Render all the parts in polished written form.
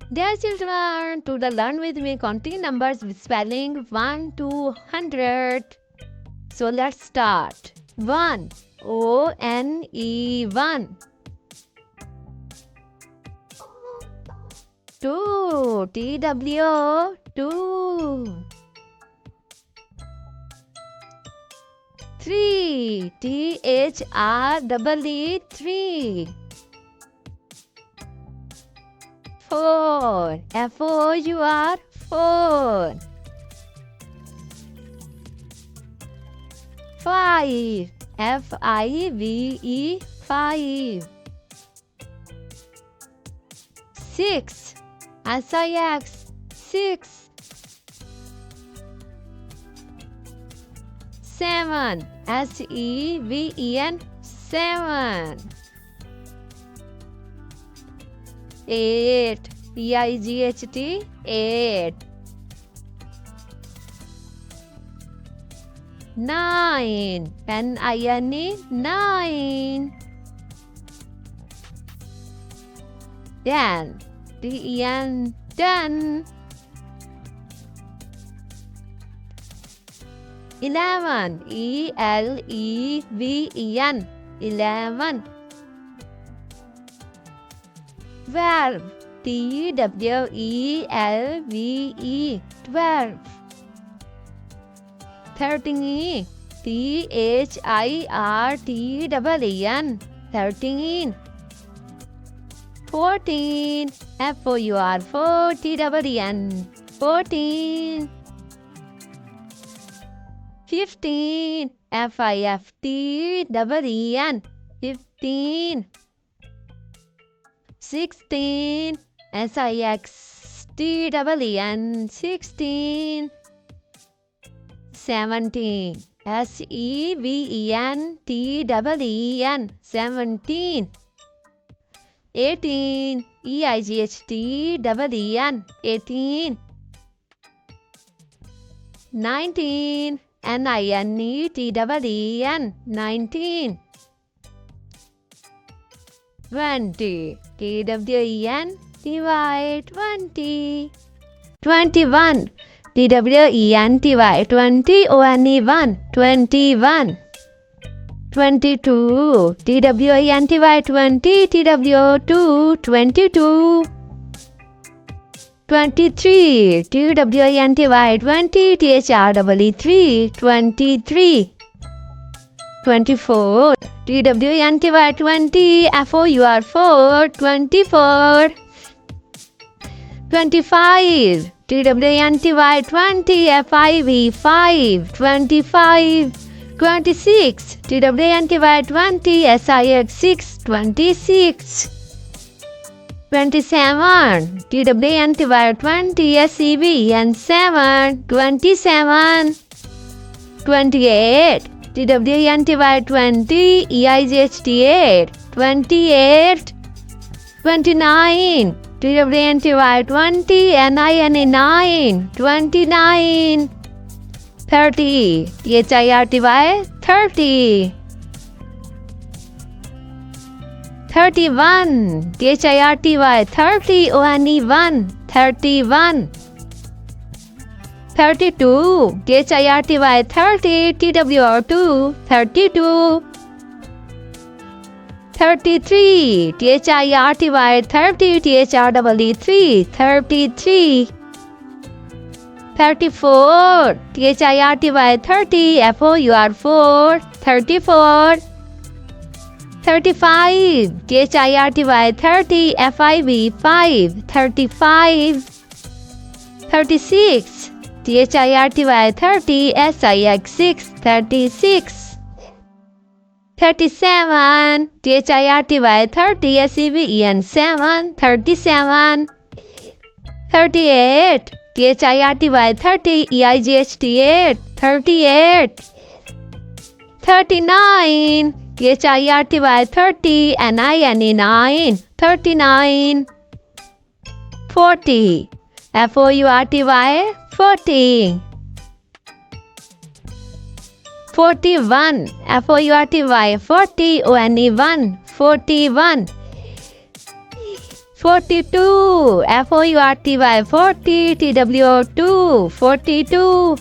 Dear children, to the learn with me counting numbers with spelling 1 to 100. So let's start. 1 O-N-E 1. 2 T-W 2. 3 T-H-R-E-E 3. 4 F-O-U-R 4. 5 F-I-V-E 5. 6 S-I-X 6. 7 S-E-V-E-N 7. 8 E-I-G-H-T 8. 9 N-I-N-E 9. 10 D-E-N 10. 11 E-L-E-V-E-N 11. 12 T-W-E-L-V-E 12. 13 T-H-I-R-T-E-E-N 13. 14 F-O-U-R 4 T-E-E-N 14. 15 F-I-F-T-E-E-N 15. 16 S-I-X-T-E-E-N 16. 17 S-E-V-E-N-T-E-E-N 17. 18 E-I-G-H-T-E-E-N 18. 19 N-I-N-E-T-E-E-N 19. 20 T-W-E-N-T-Y 20. 21 T-W-E-N-T-Y 20 O-N-E 1 21. 22 T-W-E-N-T-Y 20 T-W-2 22. 23 T-W-E-N-T-Y 20 T-H-R-E-E 23. 24 T-W-E-N-T-Y 20 F-O-U-R 4 24. 25 T-W-E-N-T-Y 20 F-I-V 5 25. 26 T-W-E-N-T-Y 20 S-I-X 6 26. 27 T-W-E-N-T-Y 20 S-E-V-E-N 7 27. 28 T-W-E-N-T-Y 20 E-I-G-H-T 8 28. 29 T-W-E-N-T-Y 20 N-I-N-E 9 29. 30 T-H-I-R-T-Y 30. 31 T-H-I-R-T-Y 30 O-N-E 1 31. 32 T-H-I-R-T-Y 30 T-W-R 2 32. 33 T-H-I-R-T-Y 30 T-H-R-E-E 3 33. 34 T-H-I-R-T-Y 30 F-O-U-R 4 34. 35 T-H-I-R-T-Y 30 F-I-V 5 35. 36 T-H-I-R-T-Y 30 S-I-X 6 36. 37 T-H-I-R-T-Y 30 S-E-V-E-N 7 37. 38 T-H-I-R-T-Y 30 E-I-G-H-T 8 38. 39 T-H-I-R-T-Y 30 N-I-N-E 9 39. 40 F-O-U-R-T-Y 40. 41 F-O-U-R-T-Y 40 O-N-E 1 41. 42, FOURTY, 40, TWO2, 42.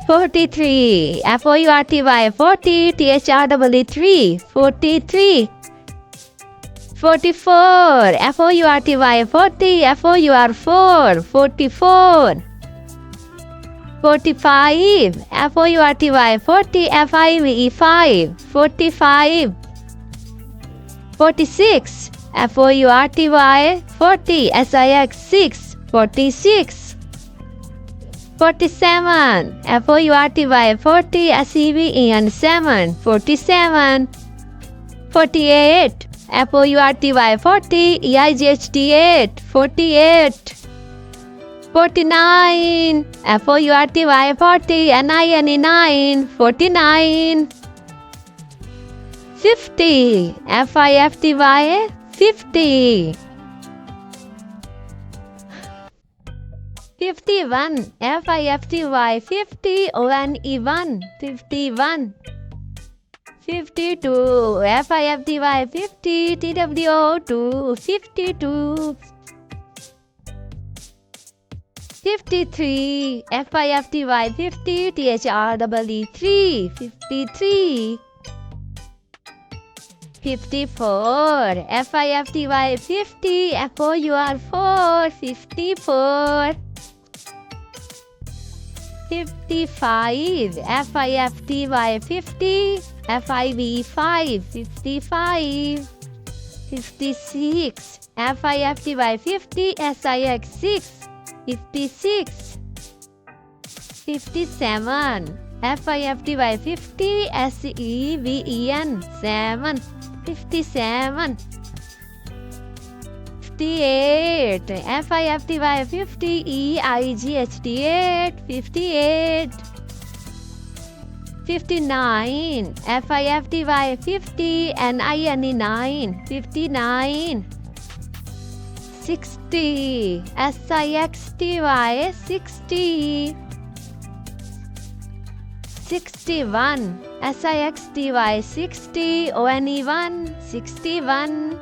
43, FOURTY, 40, THREE3, 43. 44, FOURTY, 40, FOUR4, 44. 45, FOURTY, 40, FIVE5, 45. 46, FOURTY, 40, SIX6, 46. 47, FOURTY, 40, SEVEN7, 47. 48, FOURTY, 40, EIGHT8, 48. 49, FOURTY, 40, NINE9, 49. 50, FIFTY, 50. 51, FIFTY, 50, ONE1, 51. 52, FIFTY, 50, TWO2, 52. 53, FIFTY, 50, THREE3, 53. 54, FIFTY, 50, FOUR4, 54. 55, FIFTY, 50, FIVE5, 55. 56, FIFTY, 50, SIX6, 56. 57, FIFTY, 50, SEVEN7, 57. 58, FIFTY, 50, EIGHT8, 58. 59, FIFTY, 50, NINE9, 59. 60, SIXTY, 60. 61, SIXTY, 60, ONE1, 61.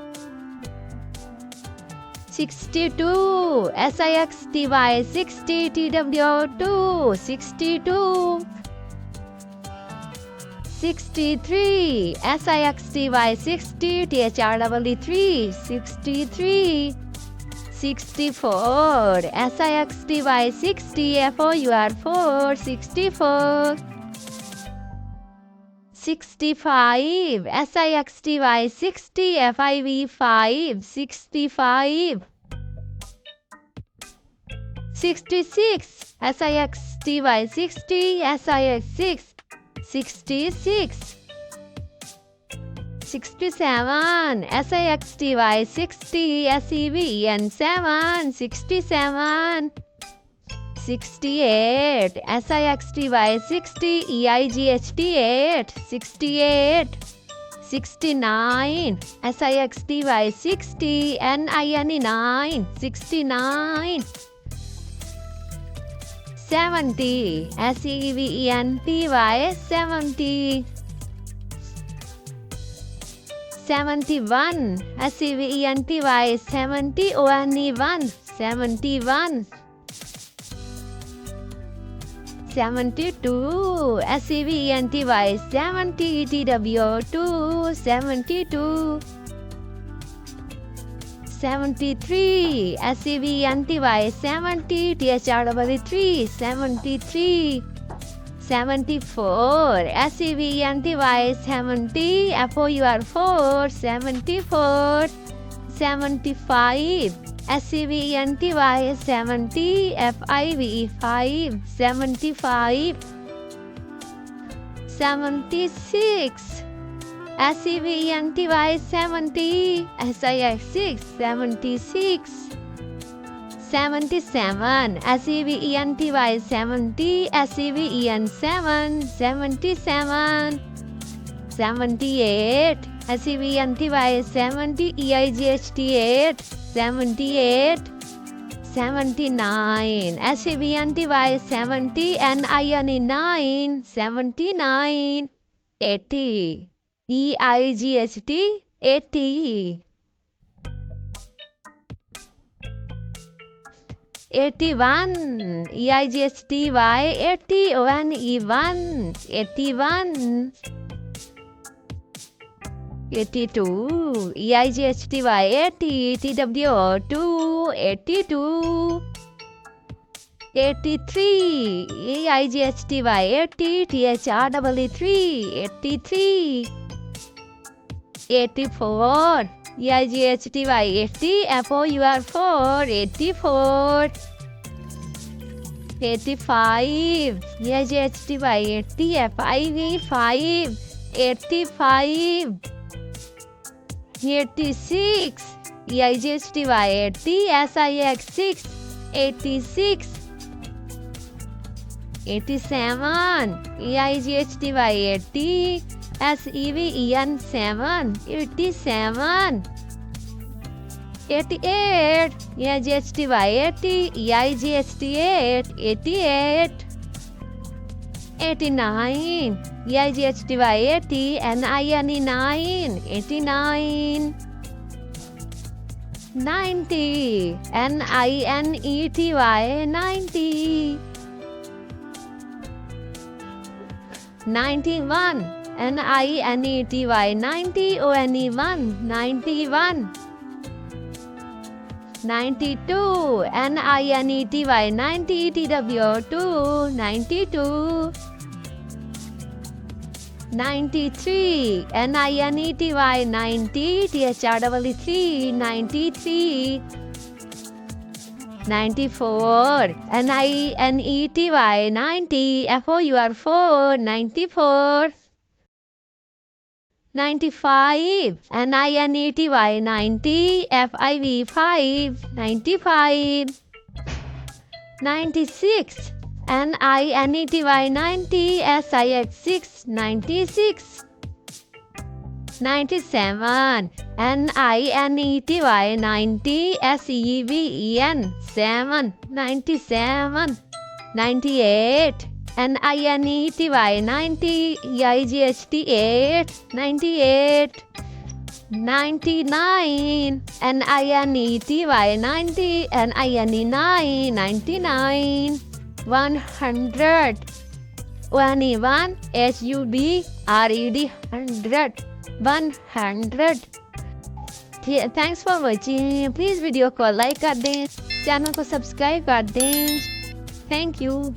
62, SIXTY, 60, TWO2, 62. 63, SIXTY, 60, THREE3, 63. 64, SIXTY, 60, FOUR4, 64. 65, SIXTY, 60, FIVE5, 65. 66, SIXTY, 60, SIX6, 66. 67, SIXTY, 60, SEVEN7, 67. 68, SIXTY, 60, EIGHT8, 68. 69, SIXTY, 60, NINE9, 69. 70, SEVENPY, 70. 71, SEVENPY, 70, ONE1, 71. 72, SEVENTY, 70, TWO2, 72. 73, SEVENTY, 70, THREE3, 73. 74, SEVENTY, 70, FOUR4, 74. 75, SEVENTY, 70, FIVE5, 75. 76, SEVENTY, 70, SIX6, 76. 77, SEVENTY, 70, SEVEN7, 77. 78, SEVENTY, 70, EIGHT8, 78. 79, SEVENTY, 70, NINE9, 79. 80, EIGHT, 80. 81. EIGHTY 80. ONE 81. 82. EIGHTY 80. TWO 82. 83. EIGHTY 80. THREE 83. 84. EIGHTY 80. FOUR 84. 85. EIGHTY 80. FIV 5 85. 86. EIGHTY 80. SIX 6 86. 87. EIGHTY 80. SEVEN 7 87. 88. EIGHTY 80. EIGHTY 8 88. 89. EIGHTY 80. NINE 9 89. 90. NINETY 90. 91. NINETY 90. ONE 91. 92. NINETY 90. TWO 92. 93. NINETY 90. THREE 93. 94. NINETY 90. FOUR 94. 95. NINETY 90. FIV 5 95. 96. NINETY 90. SIX 6 96. 97. NINETY 90. SEVEN 7 97. 98. NINETY 90. EIGHTY 8 98. 99. NINETY 90. NINE 9 99. 100. ONE HUBRED 100. 100. Thanks for watching. Please video को like कर दें, channel को subscribe कर दें। Thank you.